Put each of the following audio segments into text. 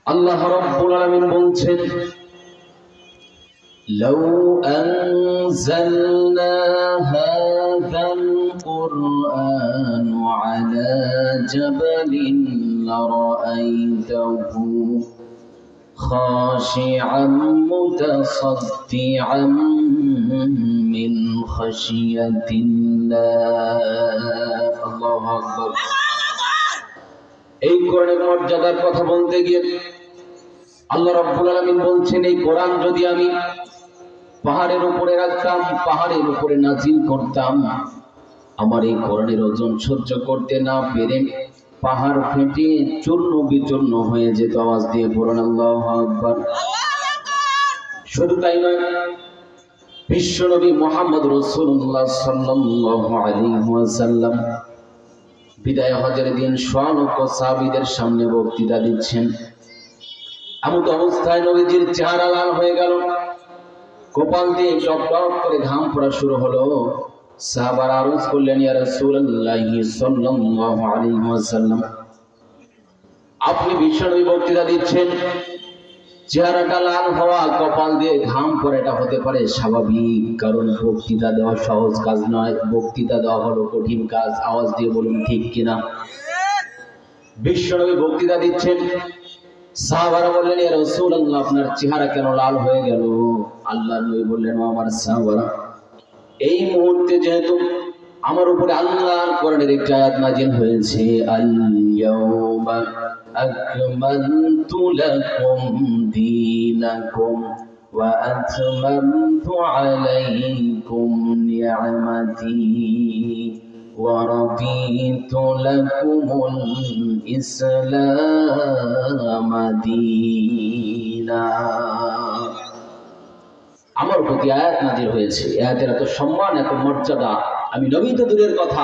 আল্লাহ রাব্বুল আলামিন বলছেন, লাউ আনজালনা হাযাল কুরআন আলা জাবালিন লারাআইতাহু খাশিআন মুতাসাদ্দিআন মিন খাশিয়াতিল্লাহ। আল্লাহু আকবার। এই কোরআনের মর্যাদার কথা বলতে গিয়ে আল্লাহ রাব্বুল আলামিন বলছেন, এই কোরআন যদি আমি পাহাড়ের উপরে রাখতাম, পাহাড়ের উপরে নাজিল করতাম, আমার এই কোরআনের ওজন সহ্য করতে না পেরে পাহাড় ফেটে চূর্ণ বিচূর্ণ হয়ে যেত। আওয়াজ দিয়ে বলুন আল্লাহু আকবার। শুধু তাই নয়, বিশ্বনবী মুহাম্মদ রাসূলুল্লাহ সাল্লাল্লাহু আলাইহি ওয়াসাল্লাম বিদায় হজের দিন লক্ষ সাহাবীদের সামনে বক্তৃতা দিচ্ছেন। এমন অবস্থায় নবীজির চেহারা লাল হয়ে গেল, কপাল দিয়ে টপ টপ করে ঘাম পড়া শুরু হলো। সাহাবারা আরজ করলেন, ইয়া রাসূলুল্লাহ সাল্লাল্লাহু আলাইহি ওয়াসাল্লাম, আপনি বিশ্বনবী বক্তৃতা দিচ্ছেন, চেহারাটা লাল হওয়া, কপাল দিয়ে ঘাম পড়া, এটা হতে পারে স্বাভাবিক, কারণ বক্তৃতা দেওয়া সহজ কাজ নয়, বক্তৃতা দেওয়া হলো কঠিন কাজ। আওয়াজ দিয়ে বলুন ঠিক কিনা? বিশ্বনবী বক্তৃতা দিচ্ছেন, সাহাবারা বললেন, ইয়া রাসূলুল্লাহ আপনার চেহারা কেন লাল হয়ে গেল? আল্লাহর নবী বললেন, ও আমার সাহাবারা, এই মুহূর্তে যেহেতু আমার উপরে আল্লাহর কোরআনের একটি আয়াত নাযিল হয়েছে, আল ইয়াউমা আকমালতু লাকুম দীনাকুম ওয়া আতমামতু আলাইকুম নি'মাতি ওয়া রাদিতু লাকুমুল ইসলাম দীনা। আমার প্রতি আয়াত নাযিল হয়েছে, আয়াতের এত সম্মান, এত মর্যাদা, আমি নবী তো দূরের কথা,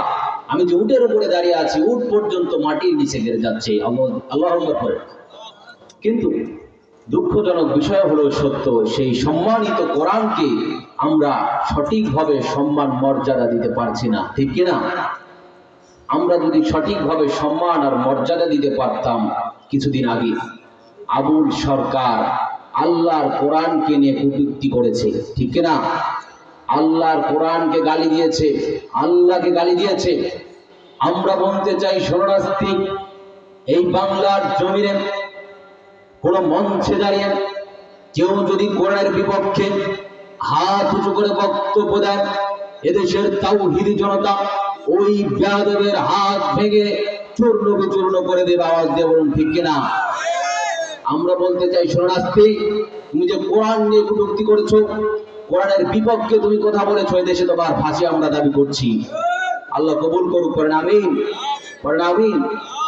আমি যে উটের উপরে দাঁড়িয়ে আছি, উট পর্যন্ত মাটির নিচে গেড়ে যাচ্ছে। আল্লাহু আকবার। কিন্তু দুঃখজনক বিষয় হলো সত্য, সেই সম্মানিত কোরআনকে আমরা সঠিকভাবে সম্মান মর্যাদা দিতে পারছি না, ঠিক কিনা? আমরা যদি সঠিকভাবে সম্মান আর মর্যাদা দিতে পারতাম, কিছুদিন আগে আবুল সরকার আল্লাহর কোরআনকে নিয়ে কটূক্তি করেছে, ঠিক কিনা? আল্লাহর কোরআনকে গালি দিয়েছে, আল্লাহকে গালি দিয়েছে। আমরা বলতে চাই, শরণার্থী, এই বাংলার জমিনে কোন মঞ্চে দাঁড়িয়ে কেউ যদি কোরআনের বিপক্ষে হাত উঁচু করে বক্তব্য দেয়, এদেশের তাওহীদি জনতা ওই বেয়াদবের হাত ভেঙে চূর্ণ বিচূর্ণ করে দেবে। আওয়াজ দিয়ে বলুন ঠিক কিনা? আমরা বলতে চাই, শরণার্থী, তুমি যে কোরআন নিয়ে কটূক্তি করেছো, কোরআনের বিপক্ষে তুমি কথা বলেছো, এদেশে তোমার ফাঁসি আমরা দাবি করছি। আল্লাহ কবুল করুক, করেন আমিন, করেন আমিন।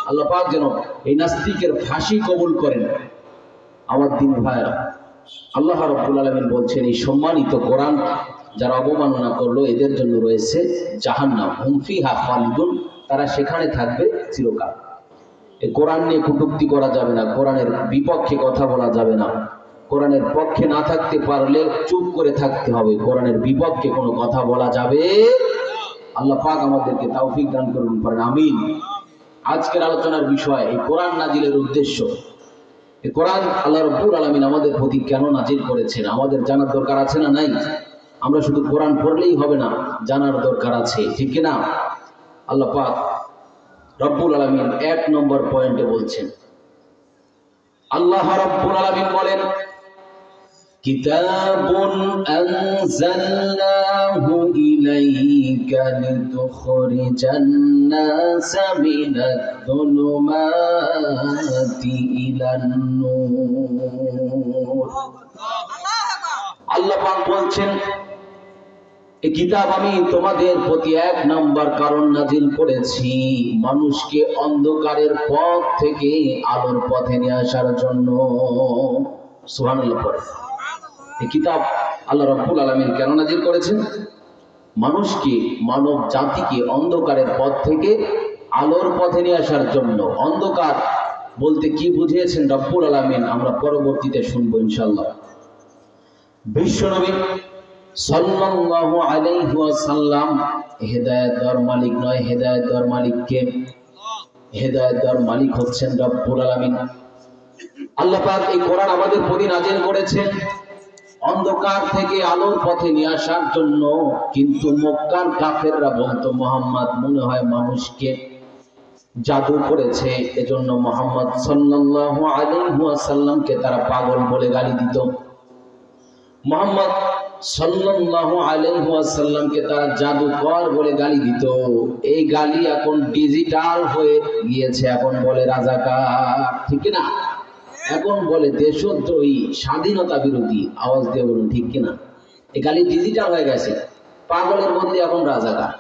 আল্লাহ পাক যেন এই নাস্তিকের ফাঁসি কবুল করেন। আমার দিন ভাইরা, আল্লাহ রাব্বুল আলামিন বলছেন, এই সম্মানিত কোরআন যারা অবমাননা করলো, এদের জন্য রয়েছে জাহান্নাম, হুম ফিহা খালিদুন, তারা সেখানে থাকবে চিরকাল। এই কোরআন নিয়ে কটূক্তি করা যাবে না, কোরআনের বিপক্ষে কথা বলা যাবে না, কোরআনের পক্ষে না থাকতে পারলে চুপ করে থাকতে হবে, কোরআনের বিপক্ষে কোনো কথা বলা যাবে। আল্লাহ পাক আমাদেরকে তৌফিক দান করুন, পড়েন আমিন। আজকের আলোচনার বিষয় এই কোরআন নাজিলের উদ্দেশ্য। এই কোরআন আল্লাহ রাব্বুল আলামিন আমাদের প্রতি কেন নাজিল করেছেন, আমাদের জানার দরকার আছে না নাই? আমরা শুধু কোরআন পড়লেই হবে না, জানার দরকার আছে, ঠিক কিনা? আল্লাহ পাক রব্বুল আলামিন 1 নম্বর পয়েন্টে বলছেন, আল্লাহ রাব্বুল আলামিন বলেন, কিতাবুন আনজালনাহু ইলাইকা লিতুখরিজান নাসা মিনাজ-যুলুমাতি ইলান নূর। আল্লাহ পাক বলছেন, এই কিতাব আমি তোমাদের প্রতি 1 নম্বর কারণ নাজিল করেছি, মানুষকে অন্ধকারের পথ থেকে আলোর পথে নিয়ে আসার জন্য। সুবহানাল্লাহ। এই কিতাব আল্লাহ রাব্বুল আলামিন কেন নাজিল করেছেন? মানুষকে, মানব জাতিকে অন্ধকারের পথ থেকে আলোর পথে নিয়ে আসার জন্য। অন্ধকার বলতে কি বুঝিয়েছেন রাব্বুল আলামিন, আমরা পরবর্তীতে শুনবো ইনশাআল্লাহ। বিশ্বনবী সাল্লাল্লাহু আলাইহি ওয়াসাল্লাম হেদায়েত দেওয়ার মালিক নয়, হেদায়েত দেওয়ার মালিক কে? হেদায়েত দেওয়ার মালিক হচ্ছেন রব্বুল আলামিন। আল্লাহ পাক এই কোরআন আমাদের প্রতি নাযিল করেছেন অন্ধকার থেকে আলোর পথে নিয়ে আসার জন্য। কিন্তু মক্কার কাফেররা বলতো মুহাম্মদ মনে হয় মানুষকে জাদু করেছে, এজন্য মুহাম্মদ সাল্লাল্লাহু আলাইহি ওয়াসাল্লামকে তারা পাগল বলে গালি দিত। মুহাম্মদ সাল্লাল্লাহু আলাইহি ওয়াসাল্লামকে তারা জাদুকর বলে গালি দিত। এই গালি এখন ডিজিটাল হয়ে গিয়েছে, এখন বলে রাজাকার, ঠিক না? এখন বলে দেশদ্রোহী, স্বাধীনতা বিরোধী। আওয়াজ দিয়ে বলুন ঠিক কিনা? এই গালি ডিজিটাল হয়ে গেছে, পাগলের বদলে এখন রাজাকার।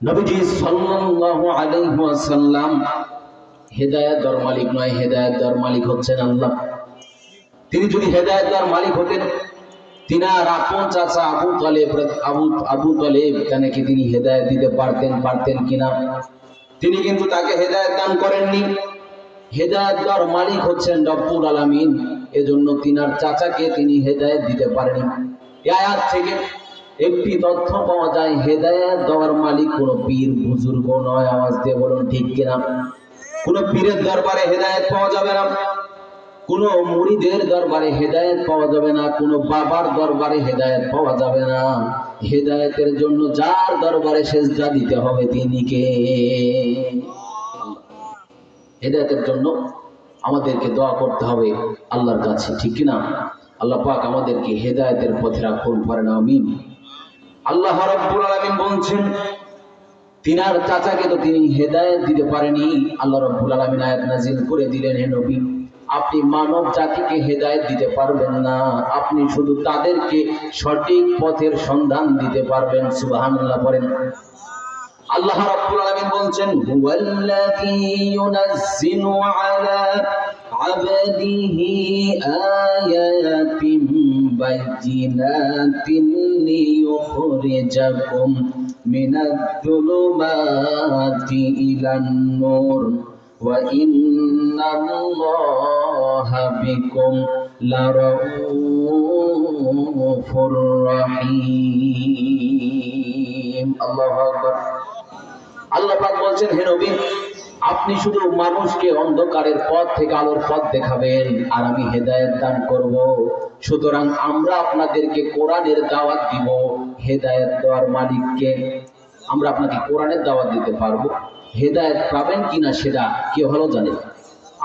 নবীজি সাল্লাল্লাহু আলাইহি ওয়াসাল্লাম হেদায়েত দেওয়ার মালিক নয়, হেদায়েত দেওয়ার মালিক হচ্ছেন আল্লাহ। তিনি যদি হেদায়েত দেওয়ার মালিক হতেন, তিনার আপন চাচা আবু তালেব তাকে তিনি হেদায়েত দিতে পারতেন কিনা? তিনি কিন্তু তাকে হেদায়েত দান করেননি। হেদায়েত দেওয়ার মালিক হচ্ছেন রব্বুল আলামিন, এজন্য তিনার চাচাকে তিনি হেদায়েত দিতে পারেনি। এই আয়াত থেকে একটি তথ্য পাওয়া যায়, হেদায়েত দেওয়ার মালিক কোনো পীর বুজুর্গ নয়। আওয়াজ দিয়ে বলুন ঠিক কিনা? কোনো পীরের দরবারে হেদায়েত পাওয়া যাবে না, কোনো মুরিদের দরবারে হেদায়েত পাওয়া যাবে না, কোনো বাবার দরবারে হেদায়েত পাওয়া যাবে না। হেদায়েতের জন্য যার দরবারে সেজদা দিতে হবে তিনি কে? হেদায়েতের জন্য আমাদেরকে দোয়া করতে হবে আল্লাহর কাছে, ঠিক কিনা? আল্লাহ পাক আমাদেরকে হেদায়েতের পথে রাখুন, পড়েন আমিন। আল্লাহ রাব্বুল আলামিন বলছেন তিনার চাচাকে তো তিনি হেদায়েত দিতে পারেনি। আল্লাহ রাব্বুল আলামিন আয়াত নাযিল করে দিলেন, হে নবী আপনি মানব জাতিকে হেদায়েত দিতে পারবেন না, আপনি শুধু তাদেরকে সঠিক পথের সন্ধান দিতে পারবেন। সুবহানাল্লাহ পড়েন। আল্লাহ রাব্বুল আলামিন বলছেন হুয়াল্লাযী ইউনাজ্জিলু আলা আবদিহি আয়াতিন বাইয়িনাতিন লিইখরিজাকুম মিনাজ-যুলুমাতি ইলান-নূর ওয়া ইন্নাল্লাহা বিকুম লারাউফুর রাহিম। আল্লাহু আকবার। আল্লাহ পাক বলছেন, হে নবী আপনি শুধু মানুষকে অন্ধকারের পথ থেকে আলোর পথ দেখাবেন আর আমি হেদায়েত দান করব। সুতরাং আমরা আপনাদেরকে কোরআনের দাওয়াত দিব। হেদায়েত দেওয়ার মালিককে। আমরা আপনাকে কোরআনের দাওয়াত দিতে পারবো, হেদায়েত পাবেন কিনা সেটা কে ভালো জানেন?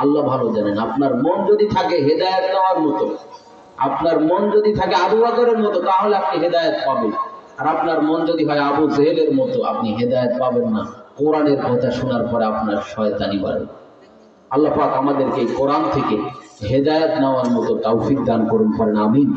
আল্লাহ ভালো জানেন। আপনার মন যদি থাকে হেদায়েত নেওয়ার মতো, আপনার মন যদি থাকে আবু বকরের মতো, তাহলে আপনি হেদায়েত পাবেন। আর আপনার মন যদি হয় আবু জেহেলের মতো, আপনি হেদায়েত পাবেন না। কোরআনের কথা শোনার পরে আপনার শয়তানি বাড়বে। আল্লাহ পাক আমাদেরকে কোরআন থেকে হেদায়েত নেওয়ার মতো তৌফিক দান করুন, পড়েন আমিন।